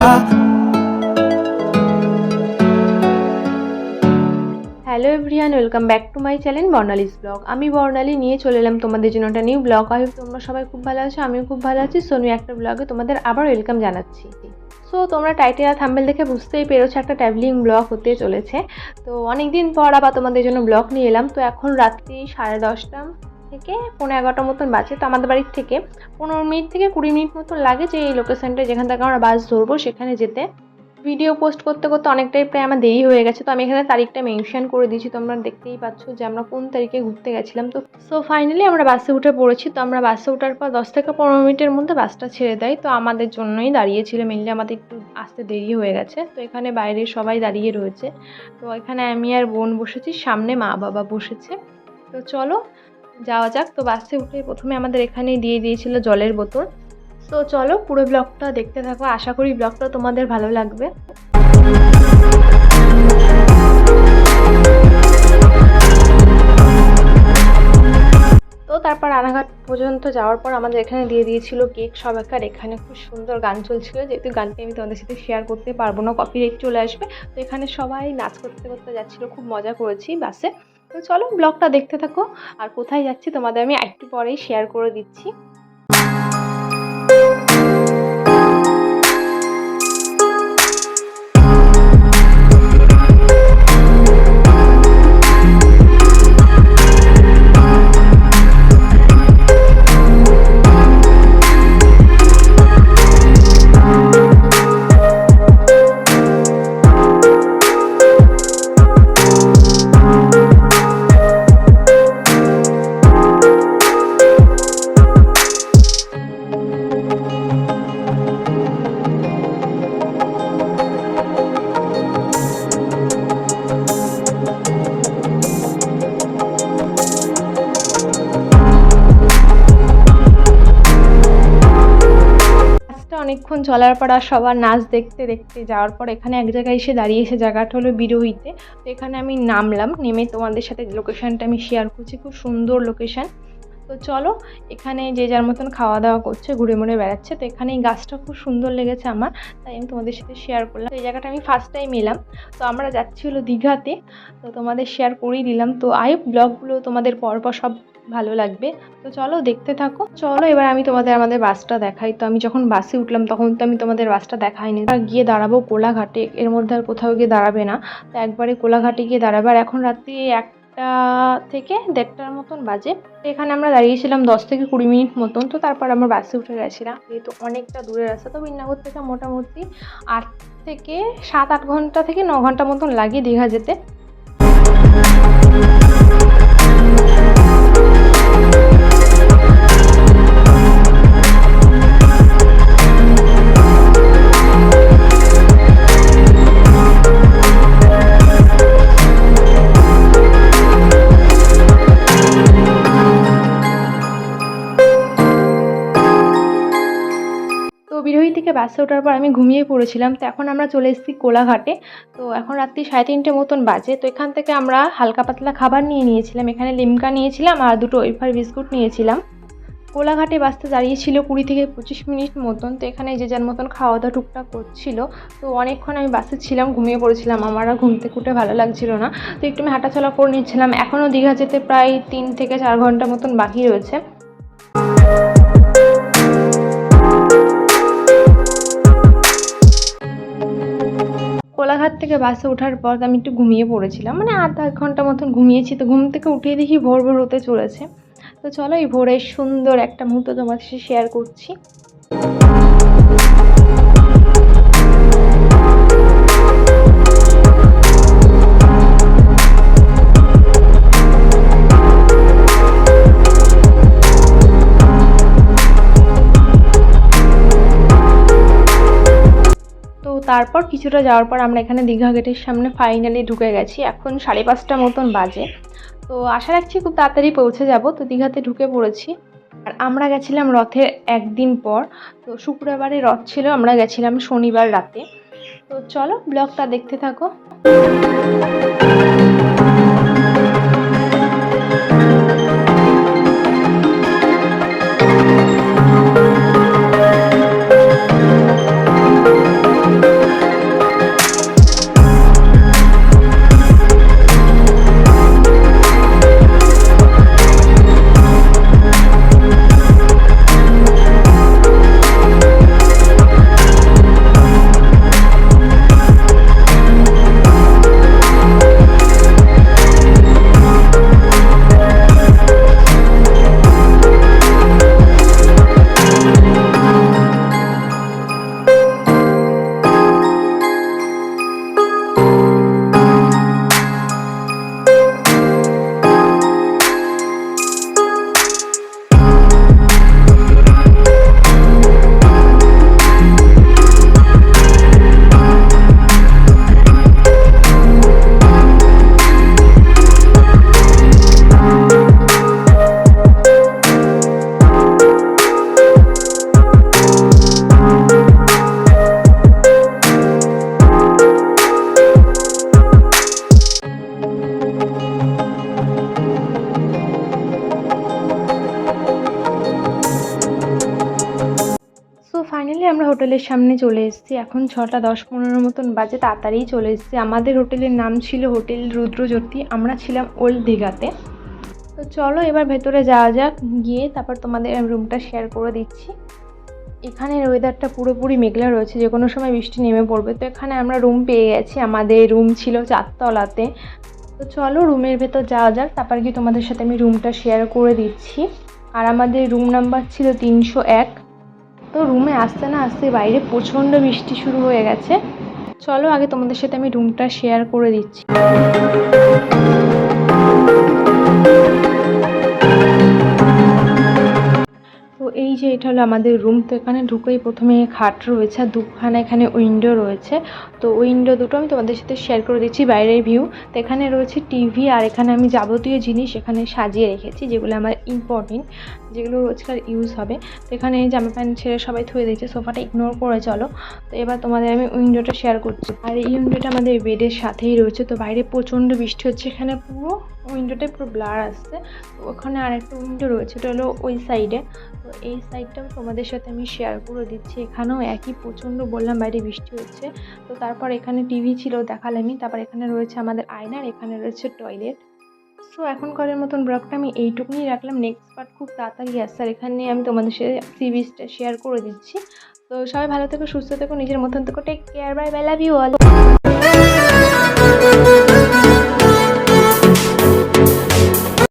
Hello everyone, welcome back to my channel Barnali's blog. আমি বর্ণালী নিয়ে চলে এলাম তোমাদের জন্য একটা নিউ ব্লগ। আই হোপ তোমরা সবাই খুব ভালো আছো, আমিও খুব ভালো আছি। সো নিউ একটা ব্লগে তোমাদের আবার ওয়েলকাম জানাচ্ছি। সো তোমরা টাইটেল আর থাম্বনেল দেখে বুঝতেই পেরেছো একটা ট্রাভেলিং ব্লগ হতে চলেছে। তো অনেকদিন পর আবার তোমাদের জন্য ব্লগ নিয়ে এলাম। তো এখন রাত্রি 10:30 থেকে 11:15 মতন বাজে। তো আমাদের বাড়ির থেকে 15 মিনিট থেকে 20 মিনিট মতন লাগে যে এই লোকেশনটা যেখান থেকে আমরা বাস ধরবো সেখানে যেতে। ভিডিও পোস্ট করতে করতে অনেকটাই প্রায় আমার দেরি হয়ে গেছে। তো আমি এখানে তারিখটা মেনশন করে দিয়েছি, তোমরা দেখতেই পাচ্ছ যে আমরা কোন তারিখে ঘুরতে গেছিলাম। তো ফাইনালি আমরা বাসে উঠে পড়েছি। তো আমরা বাসে ওঠার পর 10 থেকে 15 মিনিটের মধ্যে বাসটা ছেড়ে দেয়। তো আমাদের জন্যই দাঁড়িয়েছিল, মেনলি আমাদের একটু আসতে দেরি হয়ে গেছে। তো এখানে বাইরে সবাই দাঁড়িয়ে রয়েছে। তো এখানে আমি আর বোন বসেছি, সামনে মা বাবা বসেছে। তো চলো যাওয়া যাক। তো বাসে উঠে প্রথমে আমাদের এখানেই দিয়ে দিয়েছিল জলের বোতল। তো চলো পুরো ব্লগটা দেখতে থাকো, আশা করি ব্লগটা তোমাদের ভালো লাগবে। তো তারপর রানাঘাট পর্যন্ত যাওয়ার পর আমাদের এখানে দিয়ে দিয়েছিল কেক সবাইকার। এখানে খুব সুন্দর গান চলছিল, যেহেতু গানটি আমি তোমাদের সাথে শেয়ার করতে পারবো না, কপিরাইট চলে আসবে। তো এখানে সবাই নাচ করতে করতে যাচ্ছিল, খুব মজা করেছি বাসে। তো চলো ব্লগটা দেখতে থাকো, আর কোথায় যাচ্ছি তোমাদের আমি একটু পরেই শেয়ার করে দিচ্ছি। অনেকক্ষণ চলার পর আর সবার নাচ দেখতে দেখতে যাওয়ার পর এখানে এক জায়গায় এসে দাঁড়িয়েছে, জায়গাটা হলো বিরোহিতে। তো এখানে আমি নামলাম, নেমে তোমাদের সাথে লোকেশনটা আমি শেয়ার করছি, খুব সুন্দর লোকেশন। তো চলো, এখানে যে যার মতন খাওয়া দাওয়া করছে, ঘুরে মুড়ে বেড়াচ্ছে। তো এখানে এই গাছটা খুব সুন্দর লেগেছে আমার, তাই আমি তোমাদের সাথে শেয়ার করলাম। এই জায়গাটা আমি ফার্স্ট টাইম এলাম। তো আমরা যাচ্ছি হলো দীঘাতে, তো তোমাদের শেয়ার করেই দিলাম। তো আই হোপ ব্লগগুলো তোমাদের পরপর সব ভালো লাগবে। তো চলো দেখতে থাকো। চলো এবার আমি তোমাদের আমাদের বাসটা দেখাই। তো আমি যখন বাসে উঠলাম তখন তো আমি তোমাদের বাসটা দেখাইনি। গিয়ে দাঁড়াবো কোলাঘাটে, এর মধ্যে আর কোথাও গিয়ে দাঁড়াবে না। তো একবারে কোলাঘাটে গিয়ে দাঁড়াবে। আর এখন রাত্রি 1টা থেকে 1:30 মতন বাজে। এখানে আমরা দাঁড়িয়েছিলাম 10 থেকে 20 মিনিট মতন। তো তারপর আমরা বাসে উঠে গেছিলাম, যেহেতু অনেকটা দূরের রাস্তা। তো বিন্নাগর থেকে মোটামুটি 8 থেকে 7-8 ঘন্টা থেকে 9 ঘন্টা মতন লাগে দীঘা যেতে। বিরোহী থেকে বাসে ওঠার পর আমি ঘুমিয়ে পড়েছিলাম। তো এখন আমরা চলে এসেছি কোলাঘাটে। তো এখন রাত্রি 3:30 মতন বাজে। তো এখান থেকে আমরা হালকা পাতলা খাবার নিয়ে নিয়েছিলাম, এখানে লিমকা নিয়েছিলাম আর 2 ওয়েফার বিস্কুট নিয়েছিলাম। কোলাঘাটে বাসটা দাঁড়িয়েছিল 20 থেকে 25 মিনিট মতন। তো এখানে যে যার মতন খাওয়া দাওয়া টুকটাক করছিল। তো অনেকক্ষণ আমি বাসে ছিলাম, ঘুমিয়ে পড়েছিলাম, আমার আর ঘুম থেকে উঠে ভালো লাগছিল না। তো একটু আমি হাঁটাচলা করে নিচ্ছিলাম। এখনও দীঘা যেতে প্রায় 3 থেকে 4 ঘন্টা মতন বাকি রয়েছে। কোলাঘাট থেকে বাসে ওঠার পর আমি একটু ঘুমিয়ে পড়েছিলাম, মানে 8-10 ঘন্টা মতন ঘুমিয়েছি। তো ঘুম থেকে উঠে দেখি ভোর ভোর হতে চলেছে। তো চলো এই ভোরের সুন্দর একটা মুহূর্ত তোমাদের সাথে শেয়ার করছি। তারপর কিছুটা যাওয়ার পর আমরা এখানে দীঘা গেটের সামনে ফাইনালি ঢুকে গেছি। এখন 5:30 মতন বাজে। তো আশা রাখছি খুব তাড়াতাড়ি পৌঁছে যাব। তো দীঘাতে ঢুকে পড়েছি। আর আমরা গেছিলাম রথের একদিন পর। তো শুক্রবারে রথ ছিল, আমরা গেছিলাম শনিবার রাতে। তো চলো ব্লগটা দেখতে থাকো। হোটেলের সামনে চলে এসেছি। এখন 6:10-15 মতন বাজে, তাড়াতাড়িই চলে এসেছি। আমাদের হোটেলের নাম ছিল হোটেল রুদ্রজ্যোতি, আমরা ছিলাম ওল্ড দীঘাতে। তো চলো এবার ভেতরে যাওয়া যাক, গিয়ে তারপর তোমাদের রুমটা শেয়ার করে দিচ্ছি। এখানের ওয়েদারটা পুরোপুরি মেঘলা রয়েছে, যে কোনো সময় বৃষ্টি নেমে পড়বে। তো এখানে আমরা রুম পেয়ে গেছি, আমাদের রুম ছিল 4 তলাতে। তো চলো রুমের ভেতর যাওয়া যাক, তারপর কি তোমাদের সাথে আমি রুমটা শেয়ার করে দিচ্ছি। আর আমাদের রুম নাম্বার ছিল 301। তো রুমে আসতে না আসতে বাইরে প্রচণ্ড বৃষ্টি শুরু হয়ে গেছে। চলো আগে তোমাদের সাথে আমি রুমটা শেয়ার করে দিচ্ছি। তো এই যে এটা হলো আমাদের রুম। তো এখানে ঢুকেই প্রথমে খাট রয়েছে আর দুখানা এখানে উইন্ডো রয়েছে। তো উইন্ডো দুটো আমি তোমাদের সাথে শেয়ার করে দিচ্ছি বাইরের ভিউ। তো এখানে রয়েছে টিভি, আর এখানে আমি যাবতীয় জিনিস এখানে সাজিয়ে রেখেছি, যেগুলো আমার ইম্পর্টেন্ট, যেগুলো রোজকার ইউজ হবে। তো এখানে জামা প্যান্ট ছেড়ে সবাই থুয়ে দিয়েছে, সোফাটা ইগনোর করে চলো। তো এবার তোমাদের আমি উইন্ডোটা শেয়ার করছি। আর এই উইন্ডোটা আমাদের বেডের সাথেই রয়েছে। তো বাইরে প্রচণ্ড বৃষ্টি হচ্ছে, এখানে পুরো উইন্ডোটাই পুরো ব্লার আসছে। তো ওখানে আরেকটা উইন্ডো রয়েছে, ওটা হলো ওই সাইডে। তো এই সাইডটাও তোমাদের সাথে আমি শেয়ার করে দিচ্ছি। এখানেও একই প্রচণ্ড, বললাম বাইরে বৃষ্টি হচ্ছে। তো তারপর এখানে টিভি ছিল, দেখালামই। তারপর এখানে রয়েছে আমাদের আয়নার, এখানে রয়েছে টয়লেট। সো এখনকারের মতন ব্লগটা আমি এইটুকুনি রাখলাম। নেক্সট পার্ট খুব তাড়াতাড়ি আসছে, আর এখানে আমি তোমাদের সাথে সি বিচটা শেয়ার করে দিচ্ছি। তো সবাই ভালো থেকো, সুস্থ থেকো, নিজের মতন থেকো। Take care, bye bye, love you all.